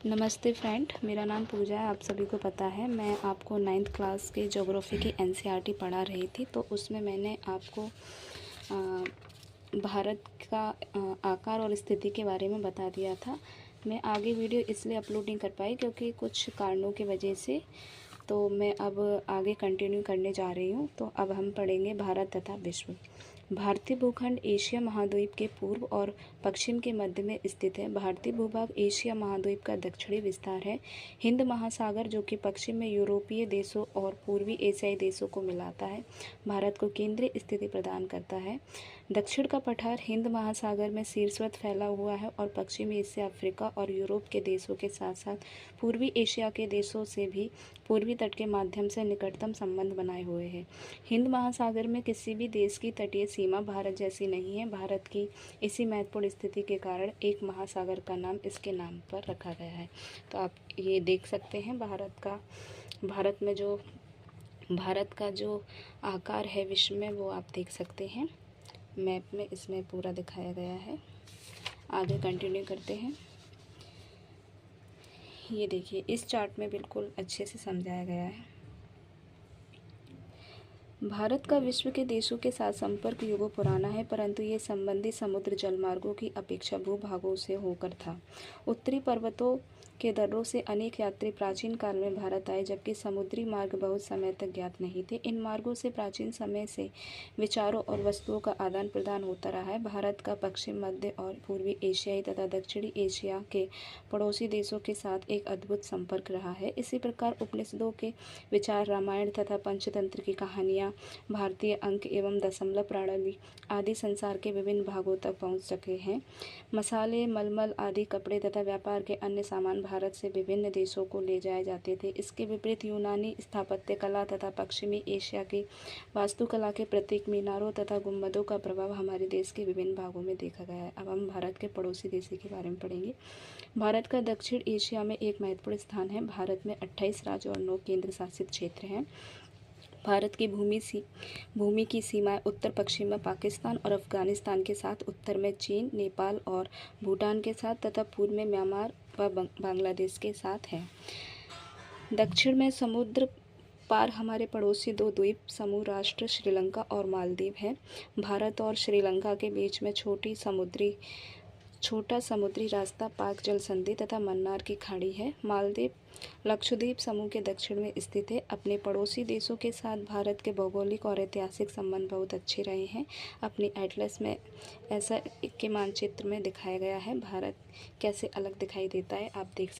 नमस्ते फ्रेंड, मेरा नाम पूजा है। आप सभी को पता है मैं आपको 9th क्लास के ज्योग्राफी की एनसीईआरटी पढ़ा रही थी। तो उसमें मैंने आपको भारत का आकार और स्थिति के बारे में बता दिया था। मैं आगे वीडियो इसलिए अपलोड नहीं कर पाई क्योंकि कुछ कारणों की वजह से। तो मैं अब आगे कंटिन्यू करने जा रही हूँ। तो अब हम पढ़ेंगे भारत तथा विश्व। भारतीय भूखंड एशिया महाद्वीप के पूर्व और पश्चिम के मध्य में स्थित है। भारतीय भूभाग एशिया महाद्वीप का दक्षिणी विस्तार है। हिंद महासागर जो कि पश्चिम में यूरोपीय देशों और पूर्वी एशियाई देशों को मिलाता है, भारत को केंद्रीय स्थिति प्रदान करता है। दक्षिण का पठार हिंद महासागर में शीर्षवत फैला हुआ है और पश्चिमी एशिया, अफ्रीका और यूरोप के देशों के साथ साथ पूर्वी एशिया के देशों से भी पूर्वी तट के माध्यम से निकटतम संबंध बनाए हुए हैं। हिंद महासागर में किसी भी देश की तटीय सीमा भारत जैसी नहीं है। भारत की इसी महत्वपूर्ण स्थिति के कारण एक महासागर का नाम इसके नाम पर रखा गया है। तो आप ये देख सकते हैं भारत का जो आकार है विश्व में, वो आप देख सकते हैं मैप में, इसमें पूरा दिखाया गया है। आगे कंटिन्यू करते हैं। ये देखिए, इस चार्ट में बिल्कुल अच्छे से समझाया गया है। भारत का विश्व के देशों के साथ संपर्क युगों पुराना है, परंतु ये संबंधी समुद्र जलमार्गों की अपेक्षा भूभागों से होकर था। उत्तरी पर्वतों के दर्रों से अनेक यात्री प्राचीन काल में भारत आए, जबकि समुद्री मार्ग बहुत समय तक ज्ञात नहीं थे। इन मार्गों से प्राचीन समय से विचारों और वस्तुओं का आदान प्रदान होता रहा है। भारत का पश्चिम, मध्य और पूर्वी एशियाई तथा दक्षिणी एशिया के पड़ोसी देशों के साथ एक अद्भुत संपर्क रहा है। इसी प्रकार उपनिषदों के विचार, रामायण तथा पंचतंत्र की कहानियाँ, भारतीय अंक एवं दशमलव प्रणाली आदि संसार के विभिन्न भागों तक पहुंच सके हैं। मसाले, मलमल आदि कपड़े तथा व्यापार के अन्य सामान भारत से विभिन्न देशों को ले जाए जाते थे। इसके विपरीत यूनानी स्थापत्य कला तथा पश्चिमी एशिया की वास्तुकला के प्रतीक, मीनारों तथा गुंबदों का प्रभाव हमारे देश के विभिन्न भागों में देखा गया है। अब हम भारत के पड़ोसी देशों के बारे में पढ़ेंगे। भारत का दक्षिण एशिया में एक महत्वपूर्ण स्थान है। भारत में 28 राज्य और 9 केंद्र शासित क्षेत्र हैं। भारत की भूमि की सीमाएं उत्तर पश्चिम में पाकिस्तान और अफगानिस्तान के साथ, उत्तर में चीन, नेपाल और भूटान के साथ तथा पूर्व में म्यांमार व बांग्लादेश के साथ है। दक्षिण में समुद्र पार हमारे पड़ोसी 2 द्वीप समूह राष्ट्र श्रीलंका और मालदीव हैं। भारत और श्रीलंका के बीच में छोटा समुद्री रास्ता पाक जल संधि तथा मन्नार की खाड़ी है। मालदीव लक्षद्वीप समूह के दक्षिण में स्थित है। अपने पड़ोसी देशों के साथ भारत के भौगोलिक और ऐतिहासिक संबंध बहुत अच्छे रहे हैं। अपनी एटलस में ऐसा के मानचित्र में दिखाया गया है भारत कैसे अलग दिखाई देता है, आप देख